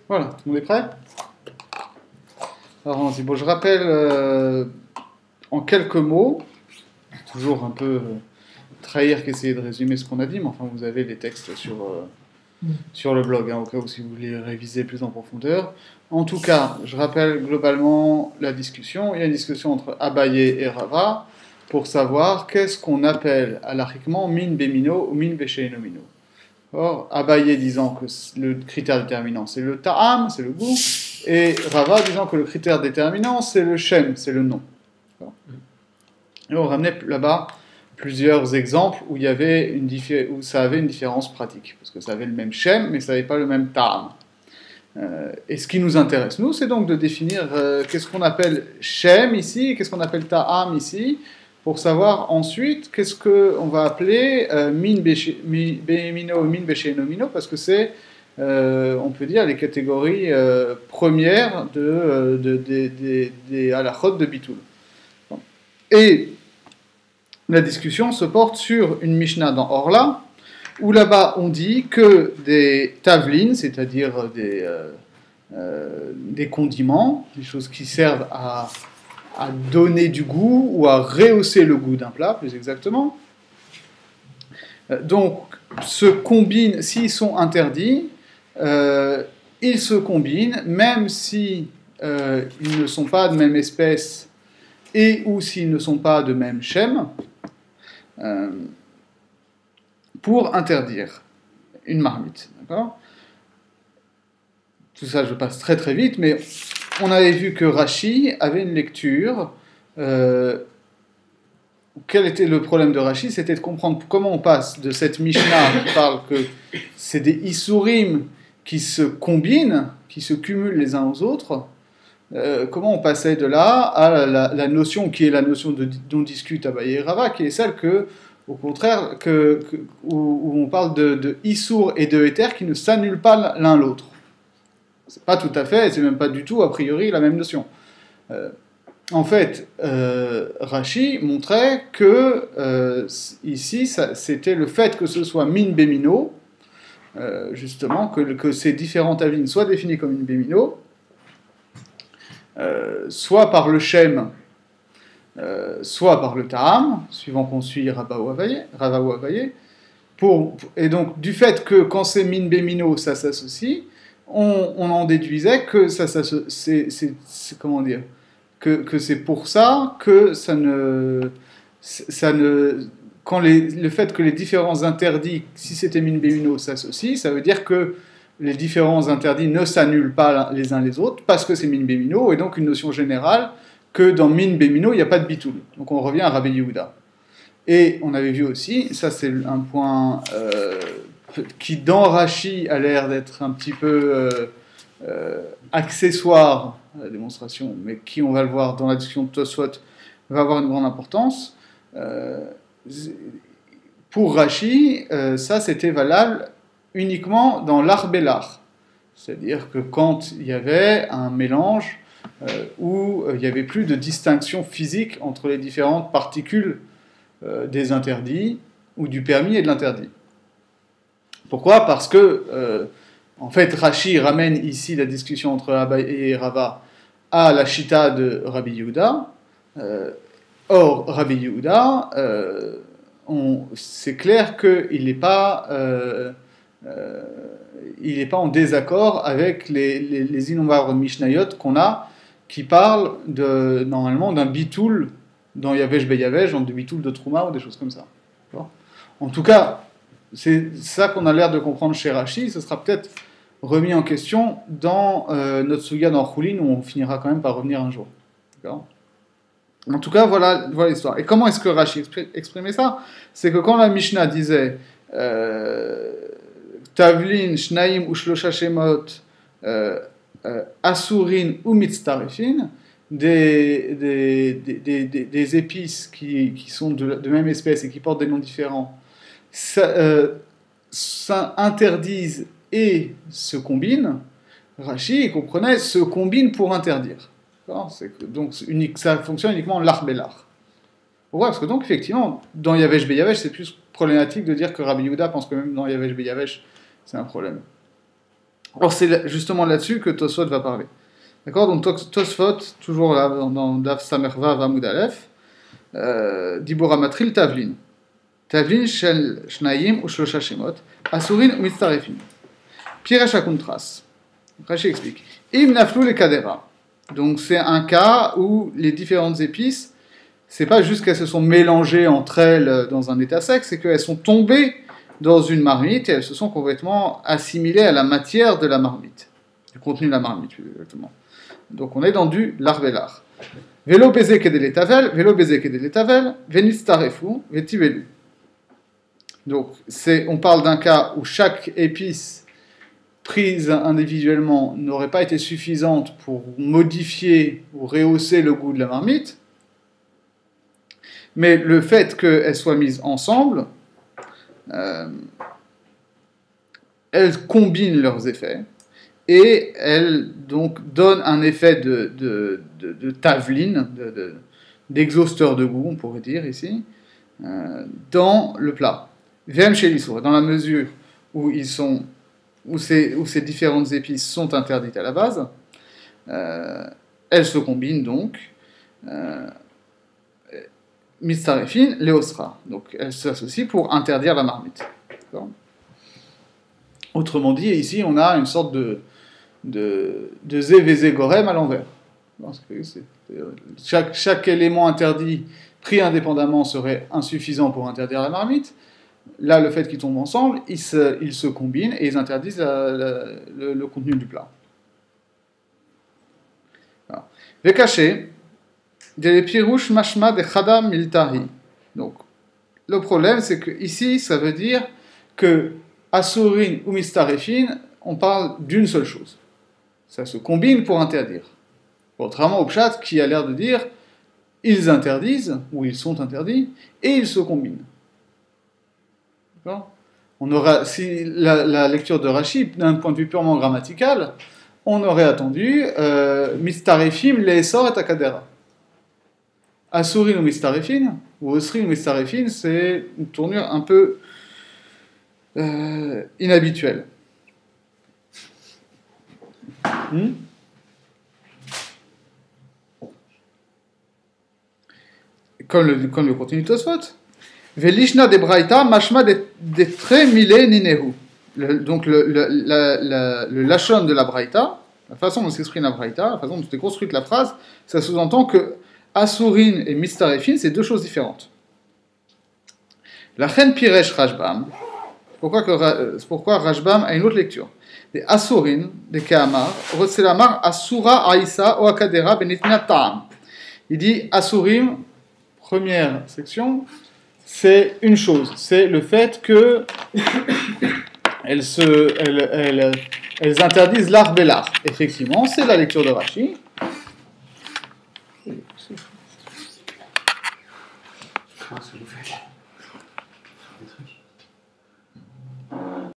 Voilà, tout le monde est prêt? Alors, allons-y. Bon, je rappelle en quelques mots, toujours un peu trahir qu'essayer de résumer ce qu'on a dit, mais enfin, vous avez les textes sur le blog, hein, au cas où si vous voulez réviser plus en profondeur. En tout cas, je rappelle globalement la discussion. Il y a une discussion entre Abaye et Rava pour savoir qu'est-ce qu'on appelle alariquement min bemino ou min besheino mino. Or, Abaye disant que le critère déterminant c'est le ta'am, c'est le goût, et Rava disant que le critère déterminant c'est le shem, c'est le nom. Et on ramenait là-bas plusieurs exemples où, où ça avait une différence pratique, parce que ça avait le même shem, mais ça n'avait pas le même ta'am. Et ce qui nous intéresse, nous, c'est donc de définir qu'est-ce qu'on appelle shem ici, et qu'est-ce qu'on appelle ta'am ici, pour savoir ensuite qu'est-ce qu'on va appeler min bemino ou min besheino mino, parce que c'est, on peut dire, les catégories premières des halachot de Bitoul. Et la discussion se porte sur une Mishnah dans Orla, où là-bas on dit que des tavlines, c'est-à-dire des condiments, des choses qui servent à donner du goût ou à rehausser le goût d'un plat, plus exactement, donc se combinent, s'ils sont interdits, ils se combinent, même si ils ne sont pas de même espèce et ou s'ils ne sont pas de même shem, pour interdire une marmite. D'accord ? Tout ça, je passe très très vite, mais on avait vu que Rashi avait une lecture. Quel était le problème de Rashi ? C'était de comprendre comment on passe de cette Mishnah qui parle que c'est des Isurim qui se combinent, qui se cumulent les uns aux autres. Comment on passait de là à la notion qui est la notion dont discute Abaye et Rava, qui est celle que, au contraire, où on parle de Issour et de Éther qui ne s'annulent pas l'un l'autre. C'est pas tout à fait, c'est même pas du tout, a priori, la même notion. En fait, Rashi montrait que, ici, c'était le fait que ce soit min bemino, justement, que ces différentes avines soient définies comme une bemino, soit par le shem, soit par le ta'am, suivant qu'on suit Rava ou Abaye, et donc du fait que quand c'est min bemino, ça s'associe, on en déduisait que comment dire, que c'est pour ça que quand le fait que les différents interdits, si c'était min bemino, s'associent, ça veut dire que les différents interdits ne s'annulent pas les uns les autres, parce que c'est min bemino, et donc une notion générale que dans min bemino, il n'y a pas de bitoul. Donc on revient à Rabbi Yehuda. Et on avait vu aussi, ça c'est un point qui dans Rashi a l'air d'être un petit peu accessoire à la démonstration, mais qui, on va le voir dans la discussion de Tosfot, va avoir une grande importance. Pour Rashi, ça c'était valable uniquement dans l'art bélar. C'est-à-dire que quand il y avait un mélange où il n'y avait plus de distinction physique entre les différentes particules des interdits, ou du permis et de l'interdit. Pourquoi ? Parce que, en fait, Rashi ramène ici la discussion entre Abaye et Rava à la Shita de Rabbi Yehuda. Or, Rabbi Yehuda, c'est clair qu'il n'est pas en désaccord avec les innombrables Mishnayot qu'on a, qui parlent normalement d'un bitoul dans Yavesh Beyavesh, dans du bitoul de Trouma ou des choses comme ça. En tout cas, c'est ça qu'on a l'air de comprendre chez Rashi. Ce sera peut-être remis en question dans notre Suga dans Choulin, où on finira quand même par revenir un jour. D'accord ? En tout cas, voilà l'histoire. Et comment est-ce que Rashi exprimait ça ? C'est que quand la Mishnah disait Tavlin, Shnaim ou Shlosha Shemot, Asurin ou Mitztarifin, des épices qui sont de même espèce et qui portent des noms différents, s'interdisent et se combinent. Rashi comprenait se combine pour interdire. Donc ça fonctionne uniquement l'art bélar. Pourquoi ? Parce que donc effectivement, dans Yavesh Beyavesh, c'est plus problématique de dire que Rabbi Yehuda pense que même dans Yavesh Beyavesh, c'est un problème. Or, c'est justement là-dessus que Tosfot va parler. D'accord? Donc, Tosfot, toujours là, dans Daf Samerva Vamoud Aleph, Dibura Matril Tavlin. Tavlin Shel Shnayim ou Shlosha Shemot, Asurin ou Mitzarefin. Piresh Akuntras. Rashi explique. Im Naflou le Kadera. Donc, c'est un cas où les différentes épices, c'est pas juste qu'elles se sont mélangées entre elles dans un état sec, c'est qu'elles sont tombées dans une marmite et elles se sont complètement assimilées à la matière de la marmite, du contenu de la marmite, exactement. Donc on est dans du larvelar. Velo baiser kedeletavel, velo baiser kedeletavel, venistarefu, vetivelu. Donc on parle d'un cas où chaque épice prise individuellement n'aurait pas été suffisante pour modifier ou rehausser le goût de la marmite, mais le fait qu'elles soient mises ensemble, elles combinent leurs effets et elles donc donnent un effet de taveline, d'exhausteur de goût, on pourrait dire ici, dans le plat. Vem chez l'issour, dans la mesure où ces différentes épices sont interdites à la base, elles se combinent donc. Mitzarefin, Léosra. Donc elle s'associe pour interdire la marmite. D'accord. Autrement dit, ici on a une sorte de Zévézé Gorem à l'envers. Parce que chaque élément interdit pris indépendamment serait insuffisant pour interdire la marmite. Là, le fait qu'ils tombent ensemble, ils se combinent et ils interdisent le contenu du plat. Le caché. Donc, le problème, c'est que ici, ça veut dire que Asurin ou Mistarefin, on parle d'une seule chose. Ça se combine pour interdire. Contrairement au Pshat qui a l'air de dire ils interdisent, ou ils sont interdits, et ils se combinent. D'accord ? Si la lecture de Rashi, d'un point de vue purement grammatical, on aurait attendu Mistarefim, Leesor et Akadera. Asurin ou Mistarefin, ou Osrin ou Mistarefin, c'est une tournure un peu inhabituelle. Comme le continue Tosfot. Velishna de Braïta, mashma de tre mille ninehu. Donc le lachon de la Braïta, la façon dont s'exprime la Braïta, la façon dont est construite la phrase, ça sous-entend que Asurin et Mistarefin, c'est deux choses différentes. La Chen Piresh Rashbam, pourquoi Rashbam a une autre lecture. Les Asurin, les Kaamar, Rotselamar, Asura Aïsa, Oakadera, Benitna Ta'am. Il dit Asurim, première section, c'est une chose, c'est le fait que elles interdisent l'art bélar. Effectivement, c'est la lecture de Rashi. Qu'est-ce que vous faites? Des trucs.